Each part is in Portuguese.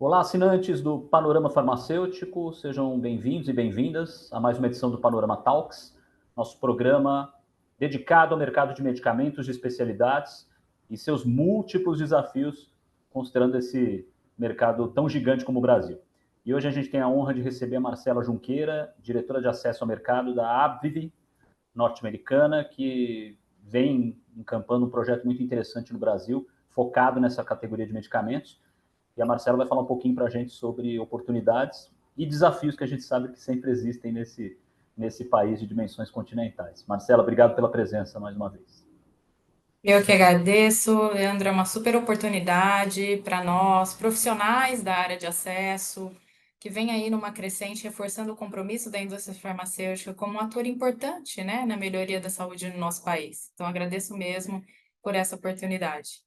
Olá, assinantes do Panorama Farmacêutico, sejam bem-vindos e bem-vindas a mais uma edição do Panorama Talks, nosso programa dedicado ao mercado de medicamentos de especialidades e seus múltiplos desafios, considerando esse mercado tão gigante como o Brasil. E hoje a gente tem a honra de receber a Marcela Junqueira, diretora de acesso ao mercado da AbbVie, norte-americana, que vem encampando um projeto muito interessante no Brasil, focado nessa categoria de medicamentos. E a Marcela vai falar um pouquinho para a gente sobre oportunidades e desafios que a gente sabe que sempre existem nesse país de dimensões continentais. Marcela, obrigado pela presença mais uma vez. Eu que agradeço, Leandro, é uma super oportunidade para nós, profissionais da área de acesso, que vem aí numa crescente, reforçando o compromisso da indústria farmacêutica como um ator importante, né, na melhoria da saúde no nosso país. Então, agradeço mesmo por essa oportunidade.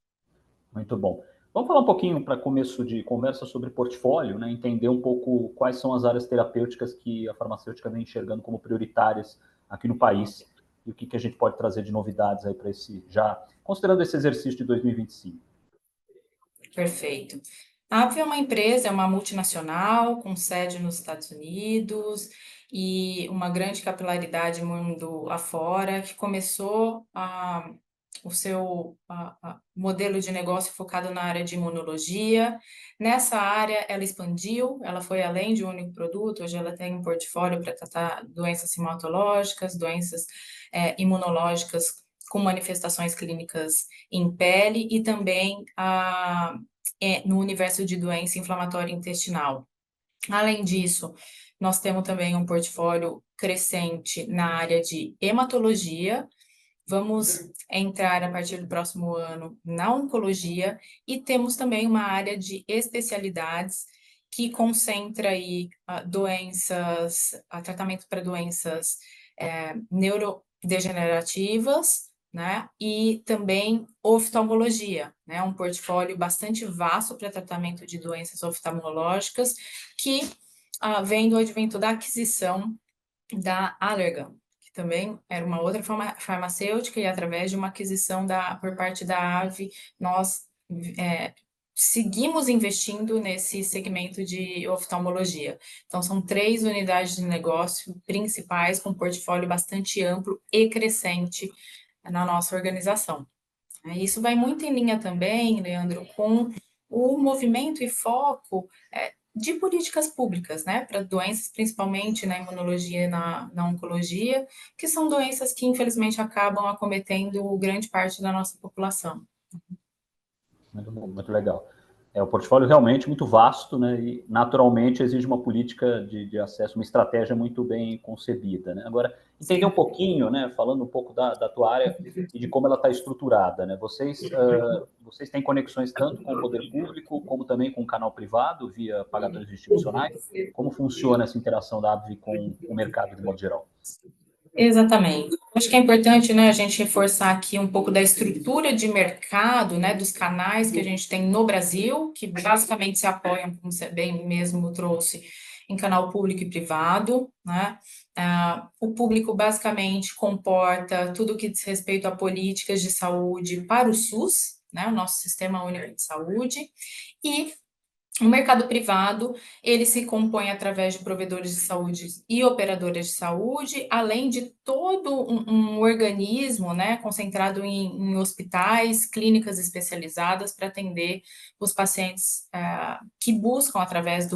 Muito bom. Vamos falar um pouquinho para começo de conversa sobre portfólio, né? Entender um pouco quais são as áreas terapêuticas que a farmacêutica vem enxergando como prioritárias aqui no país e o que a gente pode trazer de novidades aí para esse já, considerando esse exercício de 2025. Perfeito. A Avio é uma empresa, é uma multinacional com sede nos Estados Unidos e uma grande capilaridade mundo afora, que começou o seu modelo de negócio focado na área de imunologia. Nessa área, ela expandiu, ela foi além de um único produto, hoje ela tem um portfólio para tratar doenças hematológicas, doenças imunológicas com manifestações clínicas em pele e também no universo de doença inflamatória intestinal. Além disso, nós temos também um portfólio crescente na área de hematologia. Vamos entrar a partir do próximo ano na oncologia e temos também uma área de especialidades que concentra aí doenças, tratamento para doenças neurodegenerativas, né? E também oftalmologia, né? Um portfólio bastante vasto para tratamento de doenças oftalmológicas que vem do advento da aquisição da Allergan, que também era uma outra farmacêutica, e através de uma aquisição por parte da AVE, nós seguimos investindo nesse segmento de oftalmologia. Então, são 3 unidades de negócio principais, com um portfólio bastante amplo e crescente na nossa organização. Isso vai muito em linha também, Leandro, com o movimento e foco de políticas públicas, né, para doenças, principalmente na imunologia e na oncologia, que são doenças que, infelizmente, acabam acometendo grande parte da nossa população. Muito bom, muito legal. O portfólio realmente muito vasto, né? E naturalmente exige uma política de acesso, uma estratégia muito bem concebida, né? Agora, entender um Sim. pouquinho, né? Falando um pouco da tua área e de como ela está estruturada, né? Vocês têm conexões tanto com o poder público como também com o canal privado via pagadores institucionais. Como funciona essa interação da AbbVie com o mercado de modo geral? Exatamente. Acho que é importante, né, a gente reforçar aqui um pouco da estrutura de mercado, né, dos canais que a gente tem no Brasil, que basicamente se apoiam, como você bem mesmo trouxe, em canal público e privado, né? O público basicamente comporta tudo que diz respeito a políticas de saúde para o SUS, né, o nosso Sistema Único de Saúde, e o mercado privado, ele se compõe através de provedores de saúde e operadoras de saúde, além de todo um organismo, né, concentrado em hospitais, clínicas especializadas para atender os pacientes que buscam, através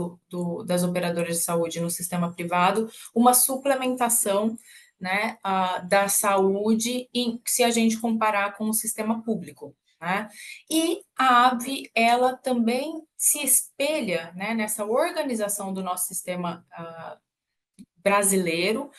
das operadoras de saúde no sistema privado, uma suplementação, né, da saúde, se a gente comparar com o sistema público. Né? E a AbbVie, ela também se espelha, né, nessa organização do nosso sistema brasileiro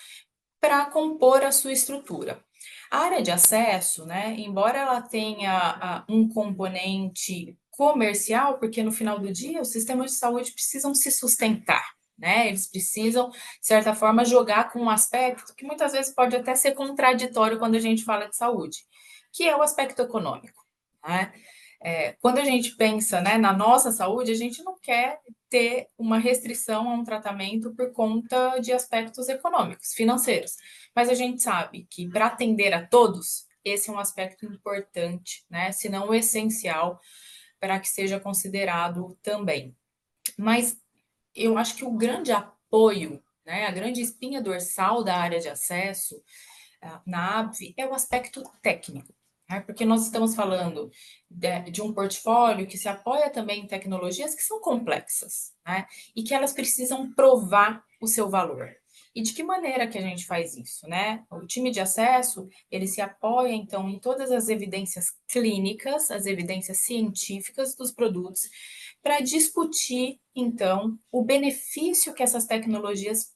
para compor a sua estrutura. A área de acesso, né, embora ela tenha um componente comercial, porque no final do dia os sistemas de saúde precisam se sustentar, né? Eles precisam, de certa forma, jogar com um aspecto que muitas vezes pode até ser contraditório quando a gente fala de saúde, que é o aspecto econômico, né? Quando a gente pensa, né, na nossa saúde, a gente não quer ter uma restrição a um tratamento por conta de aspectos econômicos, financeiros. Mas a gente sabe que para atender a todos, esse é um aspecto importante, né, se não essencial, para que seja considerado também. Mas eu acho que o grande apoio, né, a grande espinha dorsal da área de acesso na ABV é o aspecto técnico, né? Porque nós estamos falando de um portfólio que se apoia também em tecnologias que são complexas, né? E que elas precisam provar o seu valor. E de que maneira que a gente faz isso, né? O time de acesso, ele se apoia, então, em todas as evidências clínicas, as evidências científicas dos produtos, para discutir, então, o benefício que essas tecnologias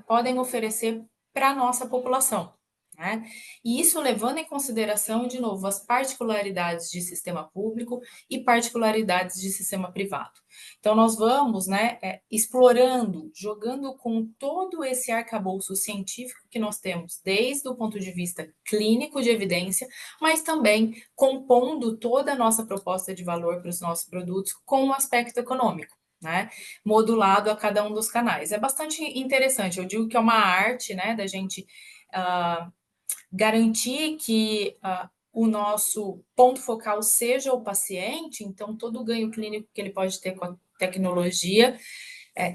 podem oferecer para a nossa população, né? E isso levando em consideração, de novo, as particularidades de sistema público e particularidades de sistema privado. Então, nós vamos, né, explorando, jogando com todo esse arcabouço científico que nós temos, desde o ponto de vista clínico de evidência, mas também compondo toda a nossa proposta de valor para os nossos produtos com o aspecto econômico, né, modulado a cada um dos canais. É bastante interessante, eu digo que é uma arte, né, da gente garantir que o nosso ponto focal seja o paciente, então todo o ganho clínico que ele pode ter com a tecnologia,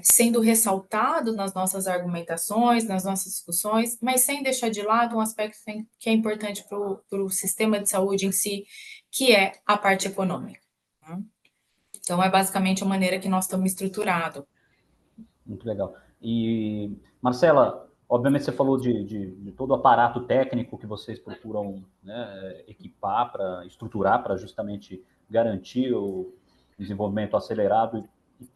sendo ressaltado nas nossas argumentações, nas nossas discussões, mas sem deixar de lado um aspecto que é importante para o sistema de saúde em si, que é a parte econômica, né? Então, é basicamente a maneira que nós estamos estruturados. Muito legal. E, Marcela, obviamente você falou de todo o aparato técnico que vocês procuram, né, equipar, para estruturar, para justamente garantir o desenvolvimento acelerado e,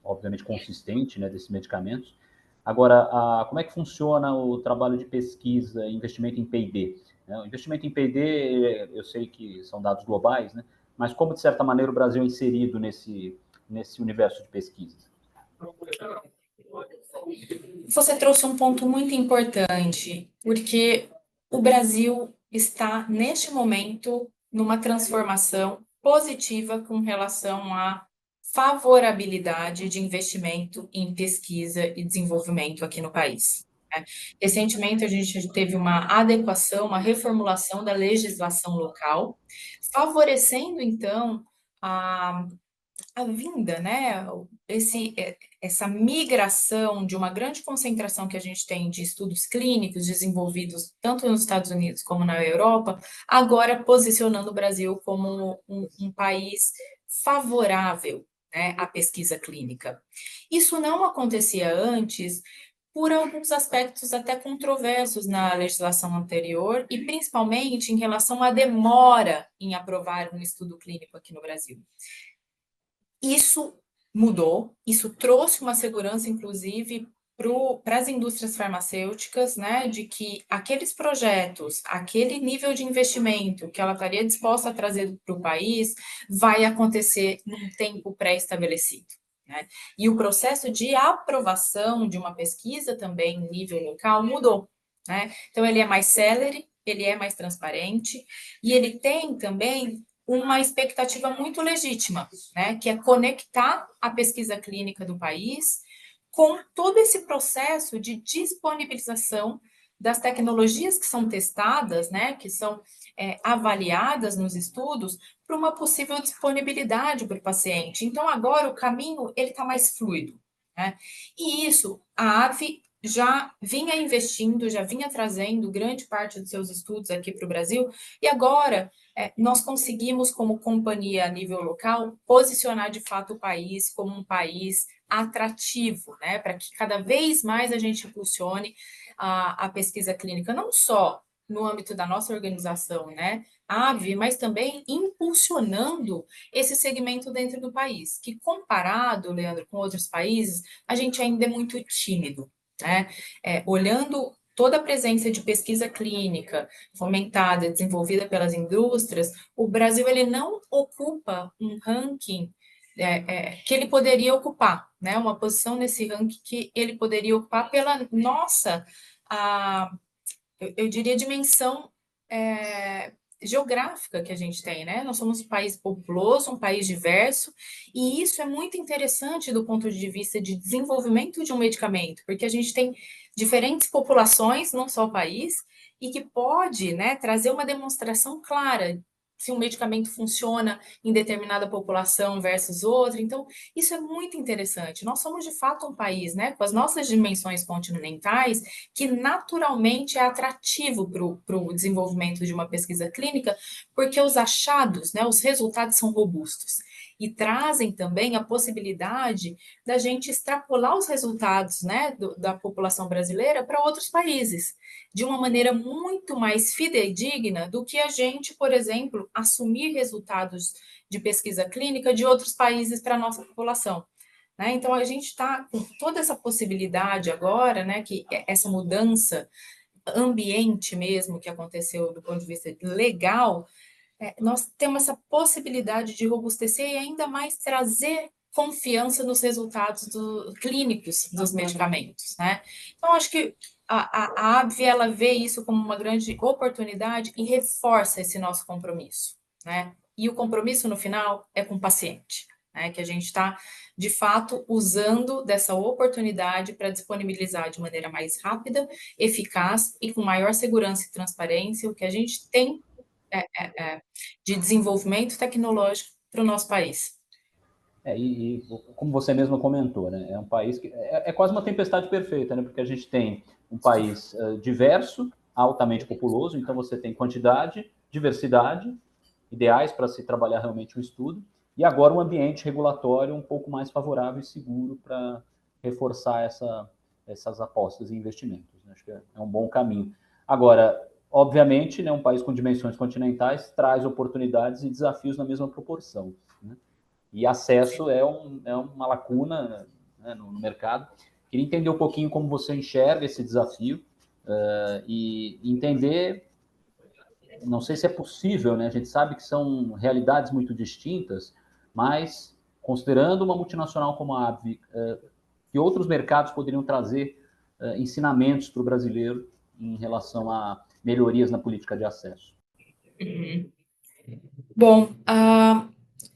obviamente, consistente, né, desses medicamentos. Agora, como é que funciona o trabalho de pesquisa e investimento em P&D? O investimento em P&D, eu sei que são dados globais, né, mas como, de certa maneira, o Brasil é inserido nesse universo de pesquisa? Você trouxe um ponto muito importante, porque o Brasil está, neste momento, numa transformação positiva com relação à favorabilidade de investimento em pesquisa e desenvolvimento aqui no país, né? Recentemente, a gente teve uma adequação, uma reformulação da legislação local, favorecendo, então, a vinda, né, essa migração de uma grande concentração que a gente tem de estudos clínicos desenvolvidos tanto nos Estados Unidos como na Europa, agora posicionando o Brasil como um país favorável, né, à pesquisa clínica. Isso não acontecia antes por alguns aspectos até controversos na legislação anterior e principalmente em relação à demora em aprovar um estudo clínico aqui no Brasil. Isso mudou, isso trouxe uma segurança, inclusive, para as indústrias farmacêuticas, né, de que aqueles projetos, aquele nível de investimento que ela estaria disposta a trazer para o país, vai acontecer num tempo pré-estabelecido, né? E o processo de aprovação de uma pesquisa também em nível local mudou, né? Então, ele é mais célere, ele é mais transparente, e ele tem também uma expectativa muito legítima, né, que é conectar a pesquisa clínica do país com todo esse processo de disponibilização das tecnologias que são testadas, né, que são avaliadas nos estudos para uma possível disponibilidade para o paciente. Então, agora o caminho ele está mais fluido, né? E isso a AVE já vinha investindo, já vinha trazendo grande parte dos seus estudos aqui para o Brasil, e agora nós conseguimos, como companhia a nível local, posicionar de fato o país como um país atrativo, né, para que cada vez mais a gente impulsione a pesquisa clínica, não só no âmbito da nossa organização, né, AVE, mas também impulsionando esse segmento dentro do país, que comparado, Leandro, com outros países, a gente ainda é muito tímido, né, olhando toda a presença de pesquisa clínica fomentada, desenvolvida pelas indústrias, o Brasil ele não ocupa um ranking que ele poderia ocupar, né? Uma posição nesse ranking que ele poderia ocupar pela nossa, eu diria, dimensão geográfica que a gente tem, né? Nós somos um país populoso, um país diverso, e isso é muito interessante do ponto de vista de desenvolvimento de um medicamento, porque a gente tem diferentes populações, não só o país, e que pode, né, trazer uma demonstração clara se um medicamento funciona em determinada população versus outra. Então, isso é muito interessante. Nós somos, de fato, um país, né, com as nossas dimensões continentais, que naturalmente é atrativo para o desenvolvimento de uma pesquisa clínica, porque os achados, né, os resultados são robustos e trazem também a possibilidade da gente extrapolar os resultados, né, da população brasileira para outros países, de uma maneira muito mais fidedigna do que a gente, por exemplo, assumir resultados de pesquisa clínica de outros países para a nossa população. Né? Então, a gente está com toda essa possibilidade agora, né, que essa mudança ambiente mesmo que aconteceu do ponto de vista legal, nós temos essa possibilidade de robustecer e ainda mais trazer confiança nos resultados clínicos dos medicamentos, né? Então, acho que a AbbVie, ela vê isso como uma grande oportunidade e reforça esse nosso compromisso, né? E o compromisso, no final, é com o paciente, né? Que a gente está, de fato, usando dessa oportunidade para disponibilizar de maneira mais rápida, eficaz e com maior segurança e transparência o que a gente tem de desenvolvimento tecnológico para o nosso país. Como você mesmo comentou, né, é um país que é quase uma tempestade perfeita, né, porque a gente tem um país diverso, altamente populoso, então você tem quantidade, diversidade, ideais para se trabalhar realmente o estudo, e agora um ambiente regulatório um pouco mais favorável e seguro para reforçar essas apostas e investimentos. Né? Acho que é um bom caminho. Agora, obviamente, né, um país com dimensões continentais traz oportunidades e desafios na mesma proporção. Né? E acesso é uma lacuna, né, no mercado. Queria entender um pouquinho como você enxerga esse desafio e entender, não sei se é possível, né? A gente sabe que são realidades muito distintas, mas considerando uma multinacional como a AbbVie, que outros mercados poderiam trazer ensinamentos para o brasileiro em relação a melhorias na política de acesso? Uhum. Bom,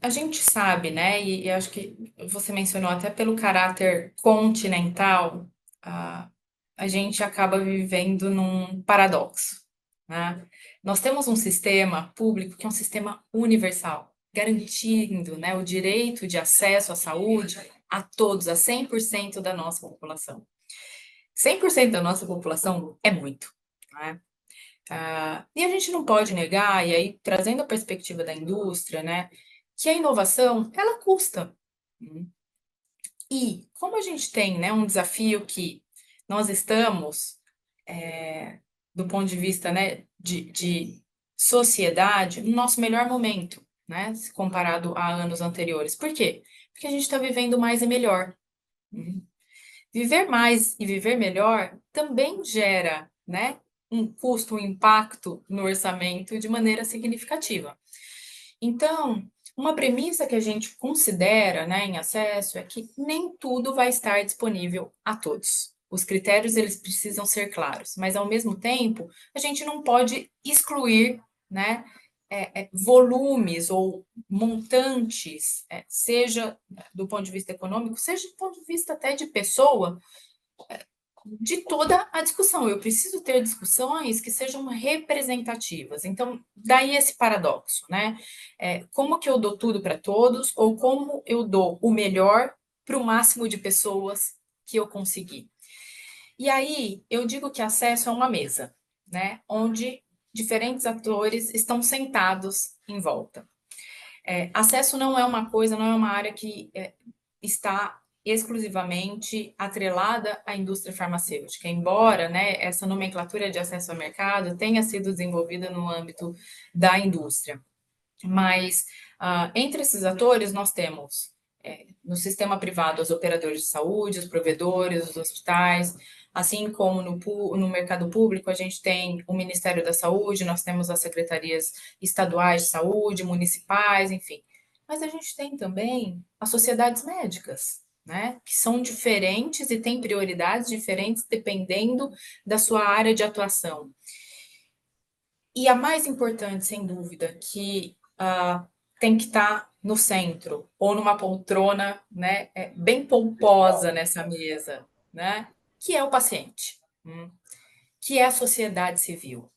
a gente sabe, né, e acho que você mencionou até pelo caráter continental, a gente acaba vivendo num paradoxo, né? Nós temos um sistema público que é um sistema universal, garantindo, né, o direito de acesso à saúde a todos, a 100% da nossa população. 100% da nossa população é muito, né? E a gente não pode negar, e aí trazendo a perspectiva da indústria, né, que a inovação, ela custa. E como a gente tem, né, um desafio que nós estamos, do ponto de vista, né, de sociedade, no nosso melhor momento, né, se comparado a anos anteriores. Por quê? Porque a gente está vivendo mais e melhor. Viver mais e viver melhor também gera, né, um custo, um impacto no orçamento de maneira significativa. Então, uma premissa que a gente considera, né, em acesso é que nem tudo vai estar disponível a todos. Os critérios eles precisam ser claros, mas ao mesmo tempo a gente não pode excluir, né, volumes ou montantes, seja do ponto de vista econômico, seja do ponto de vista até de pessoa, de toda a discussão. Eu preciso ter discussões que sejam representativas. Então, daí esse paradoxo, né? Como que eu dou tudo para todos ou como eu dou o melhor para o máximo de pessoas que eu conseguir. E aí, eu digo que acesso é uma mesa, né? Onde diferentes atores estão sentados em volta. Acesso não é uma coisa, não é uma área que está exclusivamente atrelada à indústria farmacêutica, embora, né, essa nomenclatura de acesso ao mercado tenha sido desenvolvida no âmbito da indústria. Mas, entre esses atores, nós temos, no sistema privado, os operadores de saúde, os provedores, os hospitais, assim como no mercado público, a gente tem o Ministério da Saúde, nós temos as secretarias estaduais de saúde, municipais, enfim. Mas a gente tem também as sociedades médicas, né, que são diferentes e têm prioridades diferentes dependendo da sua área de atuação. E a mais importante, sem dúvida, que tem que estar no centro, ou numa poltrona, né, bem pomposa nessa mesa, né, que é o paciente, que é a sociedade civil.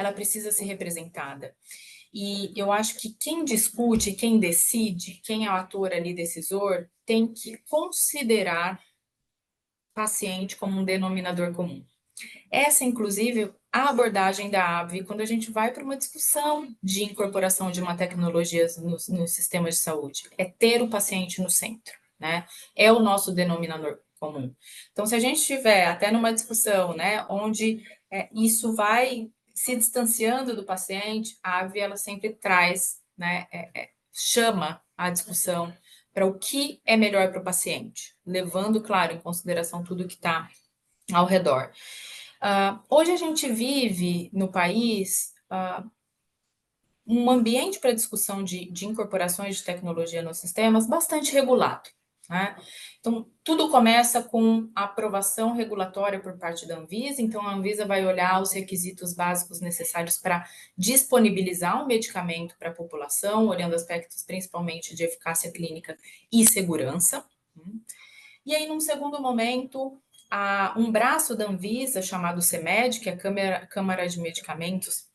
ela precisa ser representada. E eu acho que quem discute, quem decide, quem é o ator ali decisor, tem que considerar paciente como um denominador comum. Essa, inclusive, a abordagem da ABVE, quando a gente vai para uma discussão de incorporação de uma tecnologia no sistema de saúde, é ter o paciente no centro, né? É o nosso denominador comum. Então, se a gente estiver até numa discussão, né, onde isso vai se distanciando do paciente, a ABVE, ela sempre traz, né, chama a discussão para o que é melhor para o paciente, levando, claro, em consideração tudo que está ao redor. Hoje a gente vive no país um ambiente para discussão de incorporações de tecnologia nos sistemas bastante regulado, né? Então, tudo começa com a aprovação regulatória por parte da Anvisa. Então, a Anvisa vai olhar os requisitos básicos necessários para disponibilizar um medicamento para a população, olhando aspectos principalmente de eficácia clínica e segurança. E aí, num segundo momento, um braço da Anvisa, chamado CMED, que é a Câmara de Medicamentos,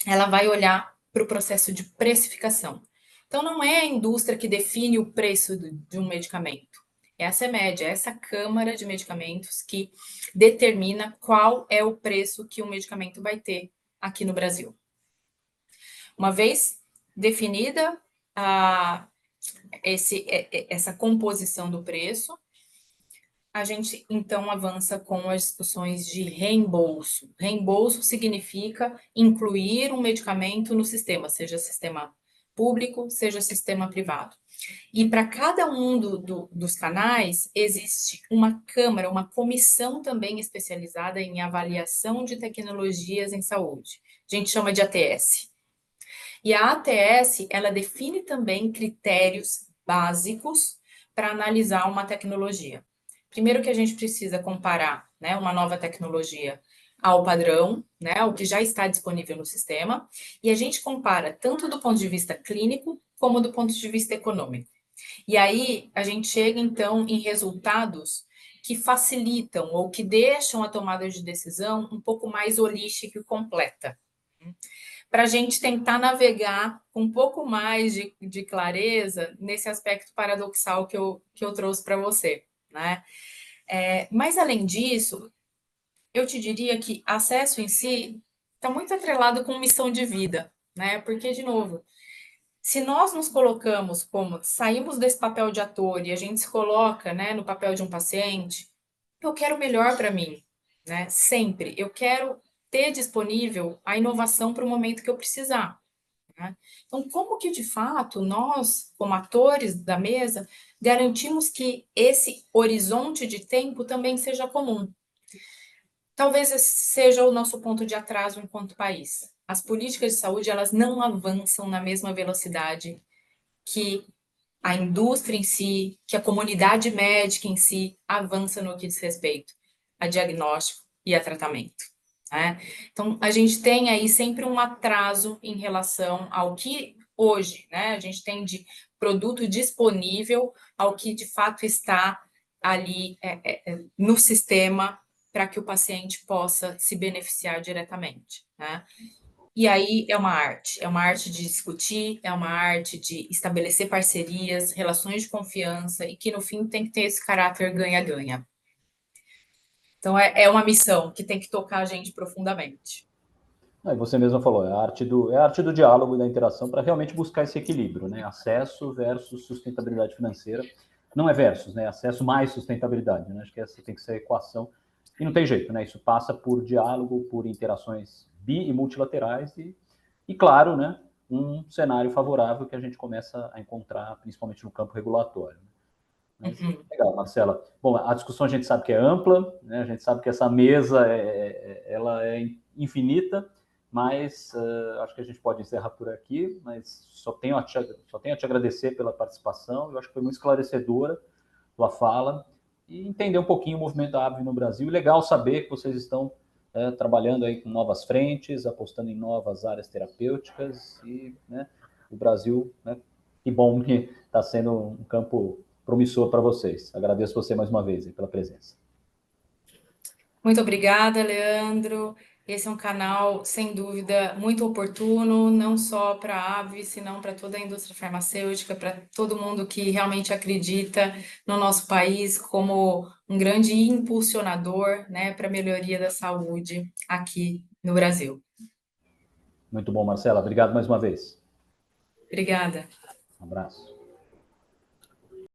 ela vai olhar para o processo de precificação. Então, não é a indústria que define o preço de um medicamento, é a CMED, é essa Câmara de Medicamentos que determina qual é o preço que o medicamento vai ter aqui no Brasil. Uma vez definida essa composição do preço, a gente, então, avança com as discussões de reembolso. Reembolso significa incluir um medicamento no sistema, seja sistema público, seja sistema privado. E para cada um dos canais, existe uma câmara, uma comissão também especializada em avaliação de tecnologias em saúde. A gente chama de ATS. E a ATS, ela define também critérios básicos para analisar uma tecnologia. Primeiro que a gente precisa comparar, né, uma nova tecnologia ao padrão, né, ao que já está disponível no sistema, e a gente compara tanto do ponto de vista clínico como do ponto de vista econômico. E aí a gente chega então em resultados que facilitam ou que deixam a tomada de decisão um pouco mais holística e completa, para a gente tentar navegar com um pouco mais de clareza nesse aspecto paradoxal que eu trouxe para você, né? Mas, além disso, eu te diria que acesso em si está muito atrelado com missão de vida, né? Porque, de novo, se nós nos colocamos como, saímos desse papel de ator e a gente se coloca, né, no papel de um paciente, eu quero o melhor para mim, né? Sempre. Eu quero ter disponível a inovação para o momento que eu precisar, né? Então, como que, de fato, nós, como atores da mesa, garantimos que esse horizonte de tempo também seja comum? Talvez esse seja o nosso ponto de atraso enquanto país. As políticas de saúde, elas não avançam na mesma velocidade que a indústria em si, que a comunidade médica em si avança no que diz respeito a diagnóstico e a tratamento, né? Então, a gente tem aí sempre um atraso em relação ao que hoje, né, a gente tem de produto disponível ao que de fato está ali no sistema para que o paciente possa se beneficiar diretamente, né? E aí é uma arte de discutir, é uma arte de estabelecer parcerias, relações de confiança e que no fim tem que ter esse caráter ganha-ganha. Então é uma missão que tem que tocar a gente profundamente. Aí você mesmo falou, é a arte do diálogo e da interação para realmente buscar esse equilíbrio, né? Acesso versus sustentabilidade financeira. Não é versus, né? Acesso mais sustentabilidade, né? Acho que essa tem que ser a equação. E não tem jeito, né? Isso passa por diálogo, por interações bi e multilaterais e claro, né? Um cenário favorável que a gente começa a encontrar, principalmente no campo regulatório. Mas, legal, Marcela. Bom, a discussão a gente sabe que é ampla, né? A gente sabe que essa mesa ela é infinita, mas acho que a gente pode encerrar por aqui, mas só tenho a te agradecer pela participação, eu acho que foi muito esclarecedora tua fala, e entender um pouquinho o movimento da ABVE no Brasil, e legal saber que vocês estão trabalhando aí com novas frentes, apostando em novas áreas terapêuticas, e né, o Brasil, né, que bom que está sendo um campo promissor para vocês. Agradeço você mais uma vez pela presença. Muito obrigada, Leandro. esse é um canal, sem dúvida, muito oportuno, não só para a Ave, senão para toda a indústria farmacêutica, para todo mundo que realmente acredita no nosso país como um grande impulsionador, né, para a melhoria da saúde aqui no Brasil. Muito bom, Marcela. Obrigado mais uma vez. Obrigada. Um abraço.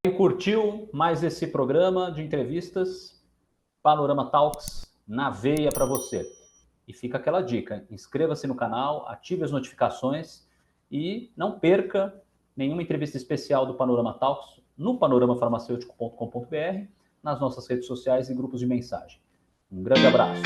Quem curtiu mais esse programa de entrevistas, Panorama Talks na veia para você. E fica aquela dica, inscreva-se no canal, ative as notificações e não perca nenhuma entrevista especial do Panorama Talks no panoramafarmacêutico.com.br, nas nossas redes sociais e grupos de mensagem. Um grande abraço.